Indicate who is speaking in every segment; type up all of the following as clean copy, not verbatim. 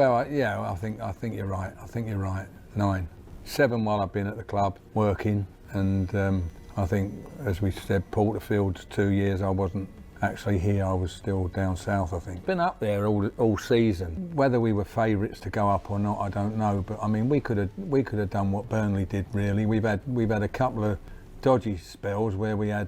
Speaker 1: Well, yeah, I think you're right. I think you're right. 9, 7 while I've been at the club working, and I think, as we said, Porterfield's 2 years I wasn't actually here. I was still down south. I think been up there all season. Whether we were favourites to go up or not, I don't know. But I mean, we could have done what Burnley did. Really, we've had a couple of dodgy spells where we had.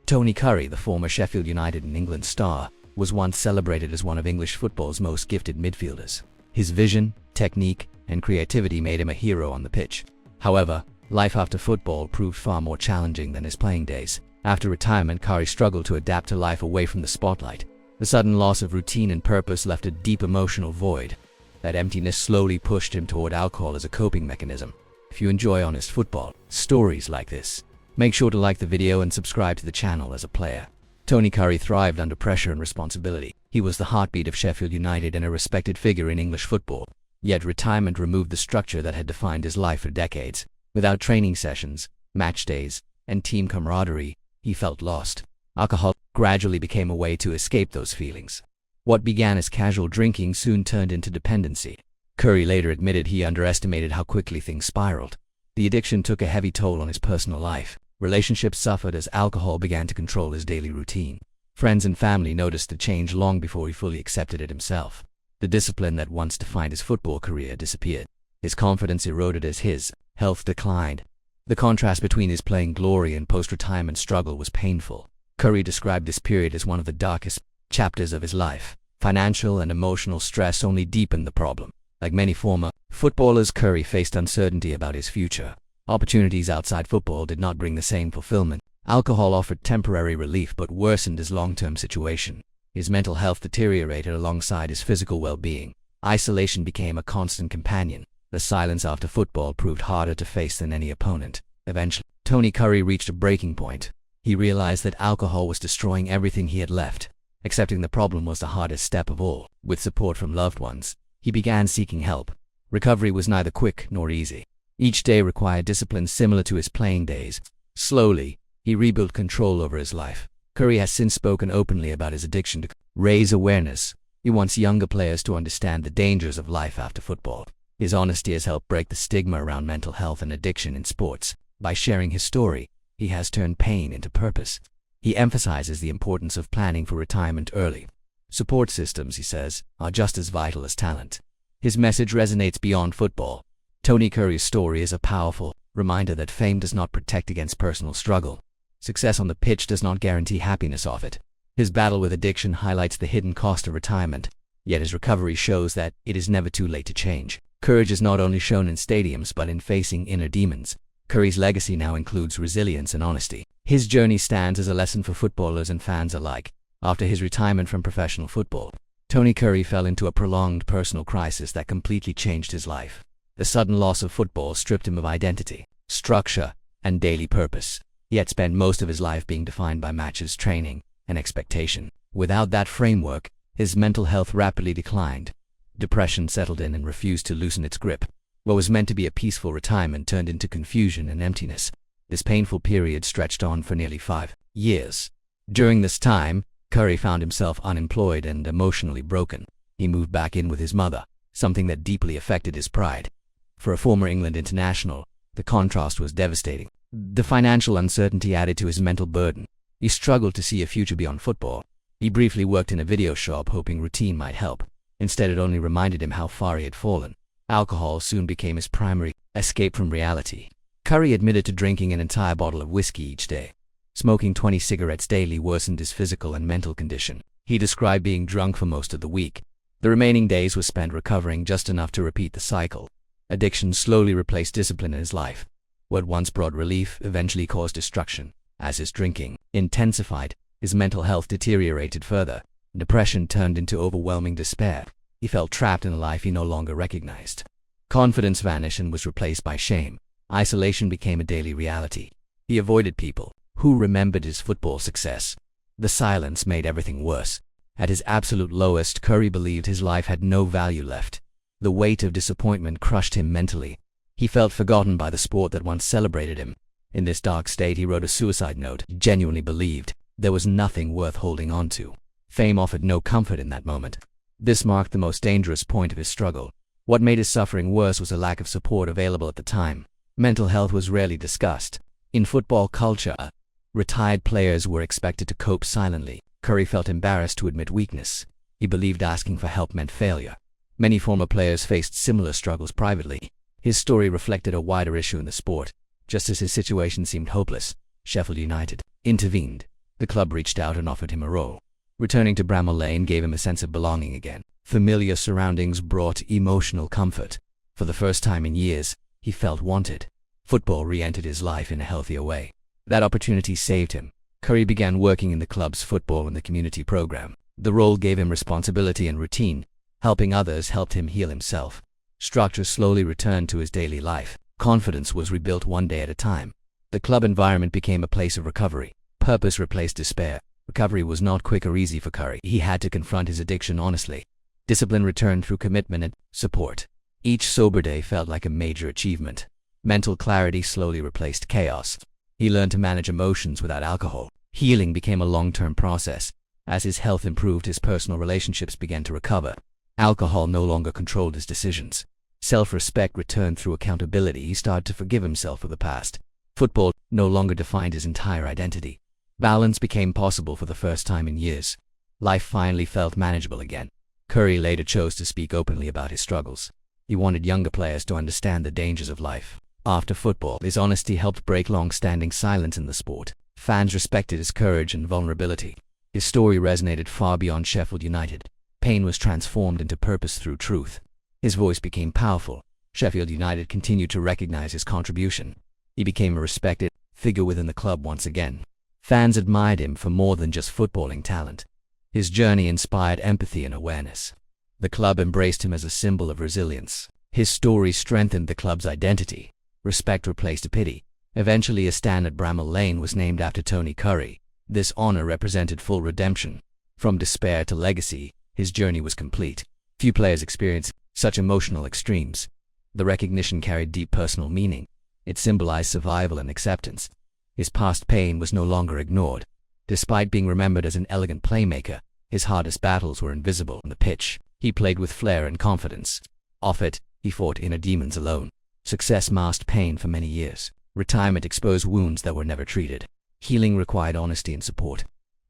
Speaker 2: Tony Currie, the former Sheffield United and England star, was once celebrated as one of English football's most gifted midfielders. His vision, technique, and creativity made him a hero on the pitch. However, life after football proved far more challenging than his playing days. After retirement, Currie struggled to adapt to life away from the spotlight. The sudden loss of routine and purpose left a deep emotional void. That emptiness slowly pushed him toward alcohol as a coping mechanism. If you enjoy honest football stories like this, make sure to like the video and subscribe to the channel. As a player, Tony Currie thrived under pressure and responsibility. He was the heartbeat of Sheffield United and a respected figure in English football. Yet retirement removed the structure that had defined his life for decades. Without training sessions, match days, and team camaraderie, he felt lost. Alcohol gradually became a way to escape those feelings. What began as casual drinking soon turned into dependency. Currie later admitted he underestimated how quickly things spiraled. The addiction took a heavy toll on his personal life. Relationships suffered as alcohol began to control his daily routine. Friends and family noticed the change long before he fully accepted it himself. The discipline that once defined his football career disappeared. His confidence eroded as his health declined. The contrast between his playing glory and post-retirement struggle was painful. Currie described this period as one of the darkest chapters of his life. Financial and emotional stress only deepened the problem. Like many former footballers, Currie faced uncertainty about his future. Opportunities outside football did not bring the same fulfillment. Alcohol offered temporary relief but worsened his long-term situation. His mental health deteriorated alongside his physical well-being. Isolation became a constant companion. The silence after football proved harder to face than any opponent. Eventually, Tony Currie reached a breaking point. He realized that alcohol was destroying everything he had left. Accepting the problem was the hardest step of all. With support from loved ones, he began seeking help. Recovery was neither quick nor easy. Each day required discipline similar to his playing days. Slowly, he rebuilt control over his life. Currie has since spoken openly about his addiction to raise awareness. He wants younger players to understand the dangers of life after football. His honesty has helped break the stigma around mental health and addiction in sports. By sharing his story, he has turned pain into purpose. He emphasizes the importance of planning for retirement early. Support systems, he says, are just as vital as talent. His message resonates beyond football. Tony Currie's story is a powerful reminder that fame does not protect against personal struggle. Success on the pitch does not guarantee happiness off it. His battle with addiction highlights the hidden cost of retirement, yet his recovery shows that it is never too late to change. Courage is not only shown in stadiums but in facing inner demons. Currie's legacy now includes resilience and honesty. His journey stands as a lesson for footballers and fans alike. After his retirement from professional football, Tony Currie fell into a prolonged personal crisis that completely changed his life. The sudden loss of football stripped him of identity, structure, and daily purpose. He had spent most of his life being defined by matches, training, and expectation. Without that framework, his mental health rapidly declined. Depression settled in and refused to loosen its grip. What was meant to be a peaceful retirement turned into confusion and emptiness. This painful period stretched on for nearly 5 years. During this time, Currie found himself unemployed and emotionally broken. He moved back in with his mother, something that deeply affected his pride. For a former England international, the contrast was devastating. The financial uncertainty added to his mental burden. He struggled to see a future beyond football. He briefly worked in a video shop hoping routine might help. Instead, it only reminded him how far he had fallen. Alcohol soon became his primary escape from reality. Currie admitted to drinking an entire bottle of whiskey each day. Smoking 20 cigarettes daily worsened his physical and mental condition. He described being drunk for most of the week. The remaining days were spent recovering, just enough to repeat the cycle. Addiction slowly replaced discipline in his life. What once brought relief eventually caused destruction. As his drinking intensified, his mental health deteriorated further. Depression turned into overwhelming despair. He felt trapped in a life he no longer recognized. Confidence vanished and was replaced by shame. Isolation became a daily reality. He avoided people who remembered his football success. The silence made everything worse. At his absolute lowest, Currie believed his life had no value left. The weight of disappointment crushed him mentally. He felt forgotten by the sport that once celebrated him. In this dark state, he wrote a suicide note. He genuinely believed there was nothing worth holding on to. Fame offered no comfort in that moment. This marked the most dangerous point of his struggle. What made his suffering worse was a lack of support available at the time. Mental health was rarely discussed. In football culture, retired players were expected to cope silently. Currie felt embarrassed to admit weakness. He believed asking for help meant failure. Many former players faced similar struggles privately. His story reflected a wider issue in the sport. Just as his situation seemed hopeless, Sheffield United intervened. The club reached out and offered him a role. Returning to Bramall Lane gave him a sense of belonging again. Familiar surroundings brought emotional comfort. For the first time in years, he felt wanted. Football re-entered his life in a healthier way. That opportunity saved him. Currie began working in the club's football and the community program. The role gave him responsibility and routine. Helping others helped him heal himself. Structure slowly returned to his daily life. Confidence was rebuilt one day at a time. The club environment became a place of recovery. Purpose replaced despair. Recovery was not quick or easy for Currie. He had to confront his addiction honestly. Discipline returned through commitment and support. Each sober day felt like a major achievement. Mental clarity slowly replaced chaos. He learned to manage emotions without alcohol. Healing became a long-term process. As his health improved, his personal relationships began to recover. Alcohol no longer controlled his decisions. Self-respect returned through accountability. He started to forgive himself for the past. Football no longer defined his entire identity. Balance became possible for the first time in years. Life finally felt manageable again. Currie later chose to speak openly about his struggles. He wanted younger players to understand the dangers of life. After football, his honesty helped break long-standing silence in the sport. Fans respected his courage and vulnerability. His story resonated far beyond Sheffield United. Pain was transformed into purpose through truth. His voice became powerful. Sheffield United continued to recognize his contribution. He became a respected figure within the club once again. Fans admired him for more than just footballing talent. His journey inspired empathy and awareness. The club embraced him as a symbol of resilience. His story strengthened the club's identity. Respect replaced pity. Eventually, a stand at Bramall Lane was named after Tony Currie. This honor represented full redemption. From despair to legacy, his journey was complete. Few players experienced such emotional extremes. The recognition carried deep personal meaning. It symbolized survival and acceptance. His past pain was no longer ignored. Despite being remembered as an elegant playmaker, his hardest battles were invisible on the pitch. He played with flair and confidence. Off it, he fought inner demons alone. Success masked pain for many years. Retirement exposed wounds that were never treated. Healing required honesty and support.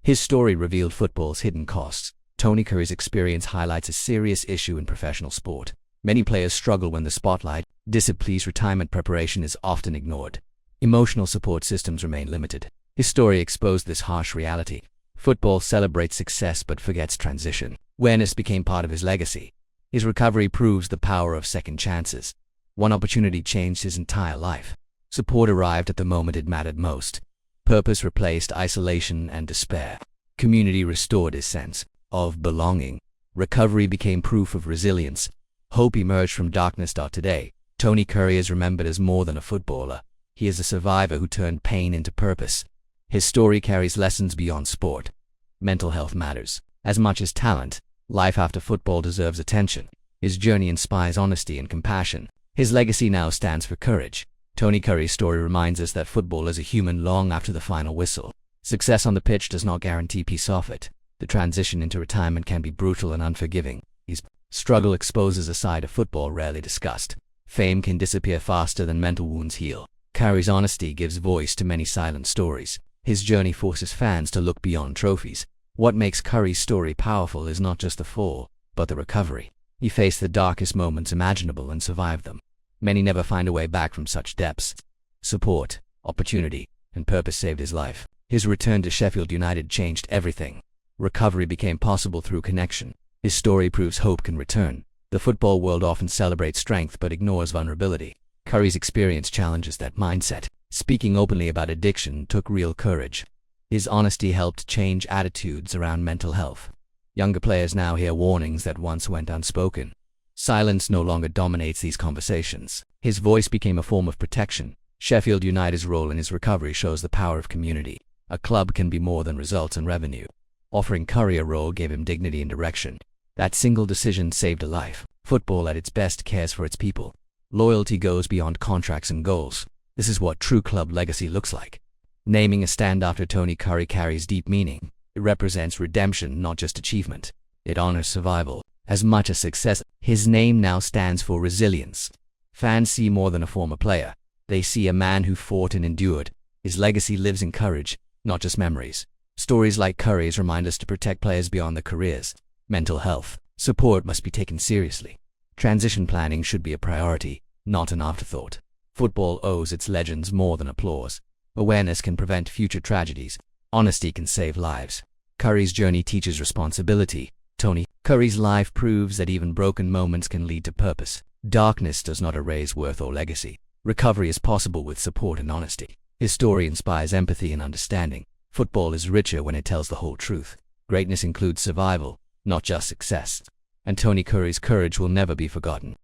Speaker 2: His story revealed football's hidden costs. Tony Currie's experience highlights a serious issue in professional sport. Many players struggle when the spotlight displeases. Retirement preparation is often ignored. Emotional support systems remain limited. His story exposed this harsh reality. Football celebrates success but forgets transition. Awareness became part of his legacy. His recovery proves the power of second chances. One opportunity changed his entire life. Support arrived at the moment it mattered most. Purpose replaced isolation and despair. Community restored his sense of belonging. Recovery became proof of resilience. Hope emerged from darkness. Today, Tony Currie is remembered as more than a footballer. He is a survivor who turned pain into purpose. His story carries lessons beyond sport. Mental health matters. As much as talent, life after football deserves attention. His journey inspires honesty and compassion. His legacy now stands for courage. Tony Currie's story reminds us that football is a human long after the final whistle. Success on the pitch does not guarantee peace off it. The transition into retirement can be brutal and unforgiving. His struggle exposes a side of football rarely discussed. Fame can disappear faster than mental wounds heal. Currie's honesty gives voice to many silent stories. His journey forces fans to look beyond trophies. What makes Currie's story powerful is not just the fall, but the recovery. He faced the darkest moments imaginable and survived them. Many never find a way back from such depths. Support, opportunity, and purpose saved his life. His return to Sheffield United changed everything. Recovery became possible through connection. His story proves hope can return. The football world often celebrates strength but ignores vulnerability. Currie's experience challenges that mindset. Speaking openly about addiction took real courage. His honesty helped change attitudes around mental health. Younger players now hear warnings that once went unspoken. Silence no longer dominates these conversations. His voice became a form of protection. Sheffield United's role in his recovery shows the power of community. A club can be more than results and revenue. Offering Currie a role gave him dignity and direction. That single decision saved a life. Football at its best cares for its people. Loyalty goes beyond contracts and goals. This is what true club legacy looks like. Naming a stand after Tony Currie carries deep meaning. It represents redemption, not just achievement. It honors survival As much as success, his name now stands for resilience. Fans see more than a former player. They see a man who fought and endured. His legacy lives in courage, not just memories. Stories like Currie's remind us to protect players beyond their careers. Mental health support must be taken seriously. Transition planning should be a priority, not an afterthought. Football owes its legends more than applause. Awareness can prevent future tragedies. Honesty can save lives. Currie's journey teaches responsibility. Tony Currie's life proves that even broken moments can lead to purpose. Darkness does not erase worth or legacy. Recovery is possible with support and honesty. His story inspires empathy and understanding. Football is richer when it tells the whole truth. Greatness includes survival, not just success. And Tony Currie's courage will never be forgotten.